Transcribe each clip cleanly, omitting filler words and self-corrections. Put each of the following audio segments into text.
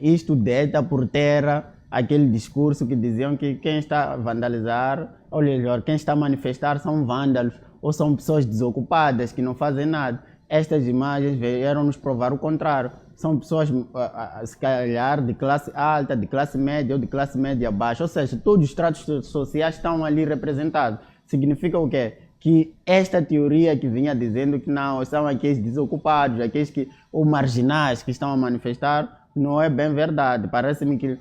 Isto deita por terra aquele discurso que diziam que quem está a vandalizar, ou melhor, quem está a manifestar são vândalos ou são pessoas desocupadas que não fazem nada. Estas imagens vieram nos provar o contrário. São pessoas, se calhar, de classe alta, de classe média ou de classe média baixa. Ou seja, todos os estratos sociais estão ali representados. Significa o quê? Que esta teoria que vinha dizendo que não, são aqueles desocupados, aqueles que, ou marginais que estão a manifestar, não é bem verdade. Parece-me que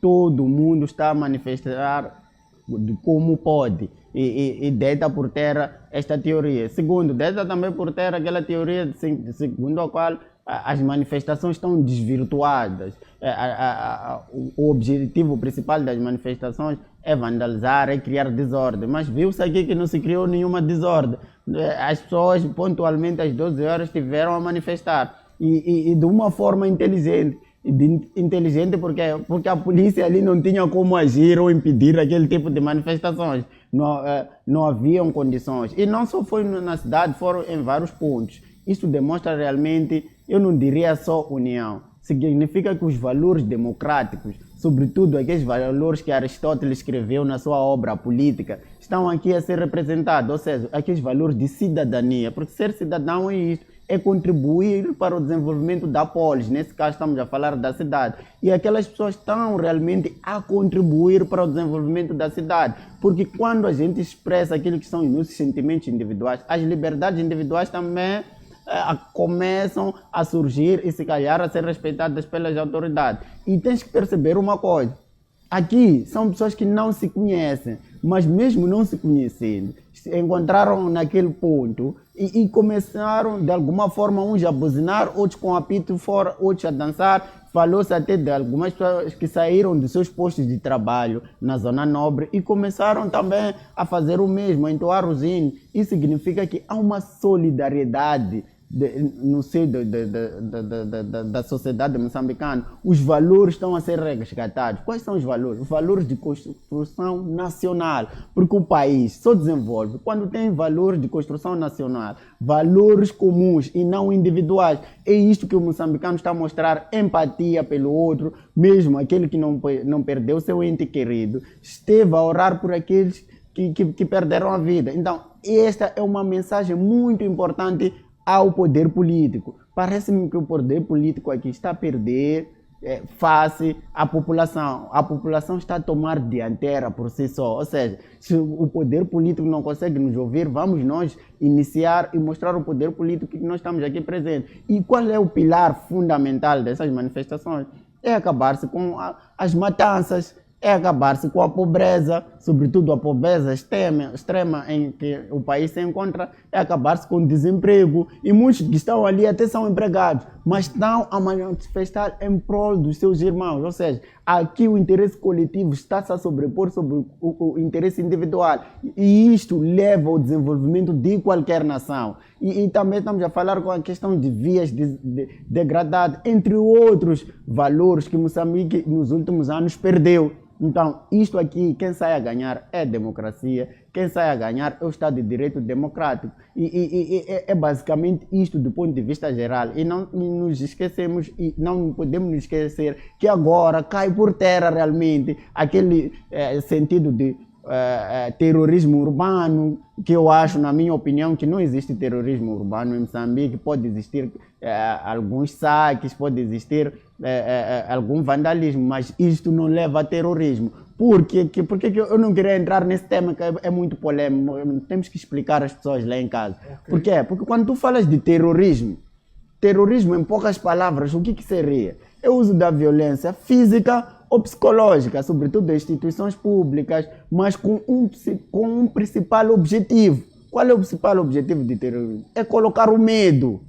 todo mundo está a manifestar de como pode e deita por terra esta teoria. Segundo, deita também por terra aquela teoria segundo a qual as manifestações estão desvirtuadas. O objetivo principal das manifestações é vandalizar, é criar desordem. Mas viu-se aqui que não se criou nenhuma desordem. As pessoas pontualmente às 12 horas estiveram a manifestar e de uma forma inteligente. Inteligente porque a polícia ali não tinha como agir ou impedir aquele tipo de manifestações. Não haviam condições. E não só foi na cidade, foram em vários pontos. Isso demonstra realmente, eu não diria só união, significa que os valores democráticos, sobretudo aqueles valores que Aristóteles escreveu na sua obra política, estão aqui a ser representados, ou seja, aqueles valores de cidadania, porque ser cidadão é isto, é contribuir para o desenvolvimento da polis, nesse caso estamos a falar da cidade, e aquelas pessoas estão realmente a contribuir para o desenvolvimento da cidade, porque quando a gente expressa aquilo que são os nossos sentimentos individuais, as liberdades individuais também começam a surgir e se calhar a ser respeitadas pelas autoridades. E tens que perceber uma coisa, aqui são pessoas que não se conhecem, mas mesmo não se conhecendo, se encontraram naquele ponto e começaram de alguma forma uns a buzinar, outros com apito fora, outros a dançar. Falou-se até de algumas pessoas que saíram de seus postos de trabalho na zona nobre e começaram também a fazer o mesmo, a entoar os hinos. Isso significa que há uma solidariedade no seio da sociedade moçambicana. Os valores estão a ser resgatados. Quais são os valores? Os valores de construção nacional, porque o país só desenvolve quando tem valores de construção nacional, valores comuns e não individuais. É isto que o moçambicano está a mostrar, empatia pelo outro, mesmo aquele que não perdeu seu ente querido, esteve a orar por aqueles que perderam a vida. Então, esta é uma mensagem muito importante ao poder político. Parece-me que o poder político aqui está a perder face à população. A população está a tomar dianteira por si só. Ou seja, se o poder político não consegue nos ouvir, vamos nós iniciar e mostrar ao poder político que nós estamos aqui presentes. E qual é o pilar fundamental dessas manifestações? É acabar-se com as matanças, é acabar-se com a pobreza, sobretudo a pobreza extrema em que o país se encontra, é acabar-se com o desemprego. E muitos que estão ali até são empregados, mas estão a manifestar em prol dos seus irmãos. Ou seja, aqui o interesse coletivo está-se a sobrepor sobre o interesse individual. E isto leva ao desenvolvimento de qualquer nação. E também estamos a falar com a questão de vias degradadas, entre outros valores que Moçambique nos últimos anos perdeu. Então, isto aqui, quem sai a ganhar é a democracia, quem sai a ganhar é o Estado de Direito democrático. E é basicamente isto do ponto de vista geral. E não nos esquecemos, e não podemos nos esquecer que agora cai por terra realmente aquele sentido de terrorismo urbano, que eu acho, na minha opinião, que não existe terrorismo urbano em Moçambique. Pode existir alguns saques, pode existir algum vandalismo, mas isto não leva a terrorismo. Porque eu não queria entrar nesse tema que é muito polêmico, temos que explicar às pessoas lá em casa. Okay. Por quê? Porque quando tu falas de terrorismo em poucas palavras, o que seria? É o uso da violência física ou psicológica, sobretudo em instituições públicas, mas com um principal objetivo. Qual é o principal objetivo de terrorismo? É colocar o medo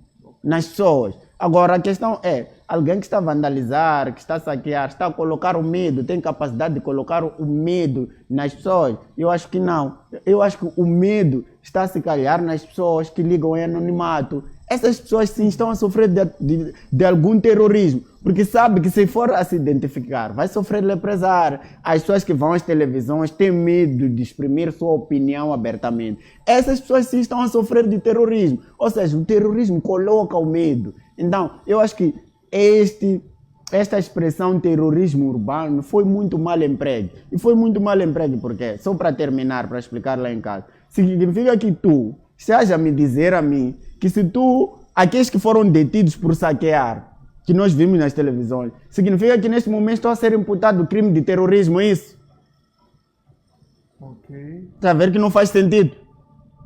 nas pessoas. Agora, a questão é, alguém que está a vandalizar, que está a saquear, está a colocar o medo, tem capacidade de colocar o medo nas pessoas? Eu acho que não. Eu acho que o medo está a se calhar nas pessoas que ligam em anonimato. Essas pessoas sim estão a sofrer de algum terrorismo, porque sabe que se for a se identificar, vai sofrer represália. As pessoas que vão às televisões têm medo de exprimir sua opinião abertamente. Essas pessoas sim estão a sofrer de terrorismo. Ou seja, o terrorismo coloca o medo. Então, eu acho que este esta expressão terrorismo urbano foi muito mal emprego. E foi muito mal emprego porque, só para terminar, para explicar lá em casa, significa que tu estás a me dizer a mim que se tu, aqueles que foram detidos por saquear, que nós vimos nas televisões, significa que neste momento estão a ser imputados do crime de terrorismo, é isso? Ok. Está a ver que não faz sentido?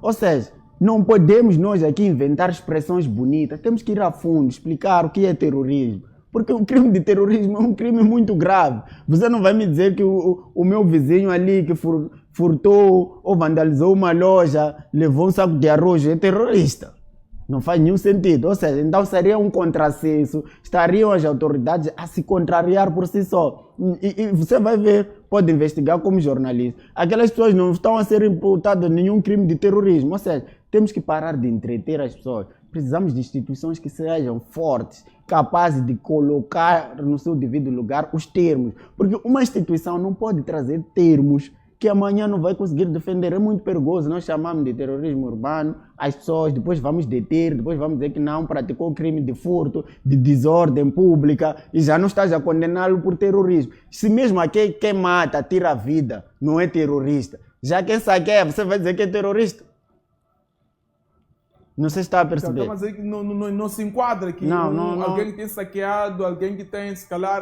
Ou seja, não podemos nós aqui inventar expressões bonitas, temos que ir a fundo, explicar o que é terrorismo. Porque o crime de terrorismo é um crime muito grave. Você não vai me dizer que o meu vizinho ali que furtou ou vandalizou uma loja, levou um saco de arroz, é terrorista. Não faz nenhum sentido. Ou seja, então seria um contrassenso, estariam as autoridades a se contrariar por si só. E você vai ver, pode investigar como jornalista. Aquelas pessoas não estão a ser imputadas de nenhum crime de terrorismo. Ou seja, temos que parar de entreter as pessoas. Precisamos de instituições que sejam fortes, capazes de colocar no seu devido lugar os termos. Porque uma instituição não pode trazer termos que amanhã não vai conseguir defender. É muito perigoso. Nós chamamos de terrorismo urbano as pessoas, depois vamos deter, depois vamos dizer que não praticou crime de furto, de desordem pública e já não estás a condená-lo por terrorismo. Se mesmo aquele quem mata, tira a vida, não é terrorista. Já quem saqueia, você vai dizer que é terrorista? Não sei se está a perceber. Mas aí não se enquadra aqui. Alguém que tem saqueado, alguém que tem, se calhar,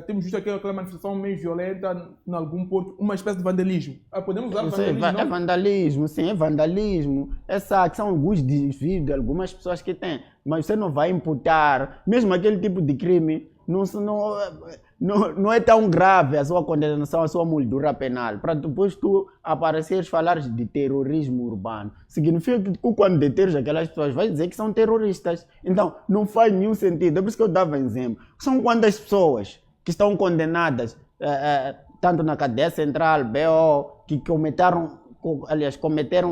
temos visto aquela manifestação meio violenta em algum ponto, uma espécie de vandalismo. Podemos usar vandalismo? É vandalismo, sim, é vandalismo. É saque, são alguns desvios de algumas pessoas que têm. Mas você não vai imputar, mesmo aquele tipo de crime, não é tão grave a sua condenação, a sua moldura penal. Para depois tu apareceres falar de terrorismo urbano. Significa que tu, quando deteres aquelas pessoas, vai dizer que são terroristas. Então, não faz nenhum sentido. É por isso que eu dava exemplo. São quantas pessoas que estão condenadas, tanto na cadeia central, BO, que cometeram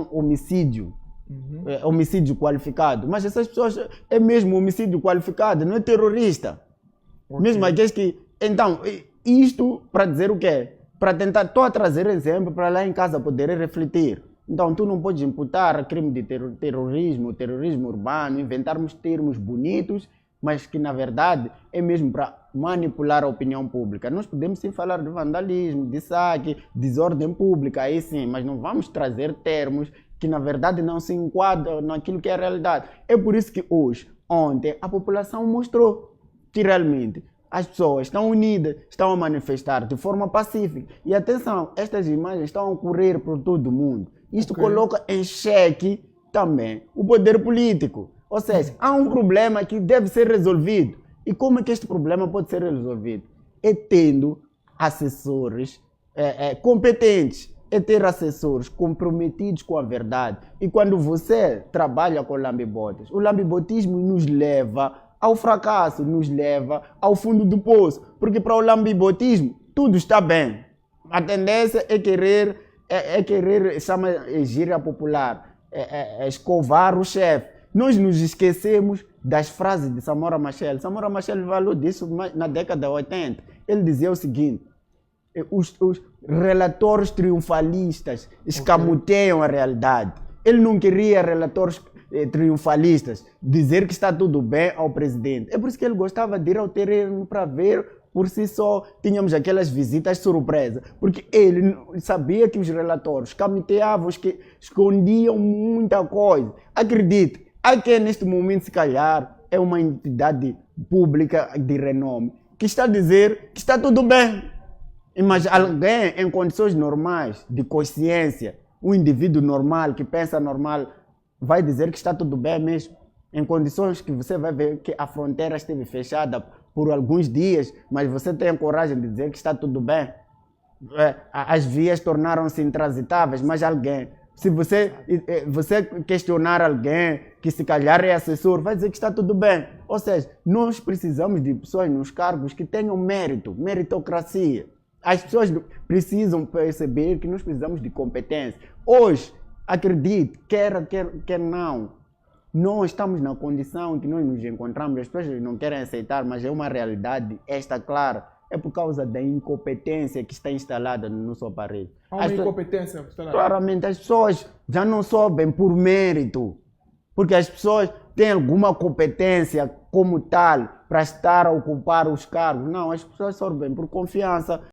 homicídio. Homicídio qualificado. Mas essas pessoas é mesmo homicídio qualificado, não é terrorista. Okay. Mesmo aqueles que... Então, isto para dizer o quê? Para tentar, estou a trazer exemplo para lá em casa poderem refletir. Então, tu não podes imputar crime de terrorismo urbano, inventarmos termos bonitos, mas que na verdade é mesmo para manipular a opinião pública. Nós podemos sim falar de vandalismo, de saque, desordem pública, aí sim, mas não vamos trazer termos que na verdade não se enquadram naquilo que é a realidade. É por isso que hoje, ontem, a população mostrou que realmente as pessoas estão unidas, estão a manifestar de forma pacífica. E atenção, estas imagens estão a ocorrer por todo o mundo. Isto coloca em xeque também o poder político. Ou seja, há um problema que deve ser resolvido. E como é que este problema pode ser resolvido? É tendo assessores competentes, é ter assessores comprometidos com a verdade. E quando você trabalha com lambibotas, o lambibotismo nos leva ao fracasso, nos leva ao fundo do poço. Porque para o lambibotismo, tudo está bem. A tendência é querer chama gíria popular, escovar o chefe. Nós nos esquecemos das frases de Samora Machel. Samora Machel falou disso na década de 80. Ele dizia o seguinte: os relatores triunfalistas escamoteiam a realidade. Ele não queria relatores triunfalistas dizer que está tudo bem ao presidente. É por isso que ele gostava de ir ao terreno para ver por si só. Tínhamos aquelas visitas surpresa, porque ele sabia que os relatores escamoteavam, que escondiam muita coisa. Acredite, há quem neste momento, se calhar, é uma entidade pública de renome, que está a dizer que está tudo bem. Mas alguém em condições normais, de consciência, um indivíduo normal, que pensa normal, vai dizer que está tudo bem mesmo. Em condições que você vai ver que a fronteira esteve fechada por alguns dias, mas você tem a coragem de dizer que está tudo bem. As vias tornaram-se intransitáveis, mas alguém, se você questionar alguém que se calhar é assessor, vai dizer que está tudo bem. Ou seja, nós precisamos de pessoas nos cargos que tenham mérito, meritocracia. As pessoas precisam perceber que nós precisamos de competência. Hoje, acredite, quer não, nós estamos na condição que nós nos encontramos, as pessoas não querem aceitar, mas é uma realidade, esta clara, é por causa da incompetência que está instalada no nosso aparelho. Há uma incompetência instalada? Claramente, as pessoas já não sobem por mérito, porque as pessoas têm alguma competência como tal, para estar a ocupar os cargos. Não, as pessoas sorbem por confiança.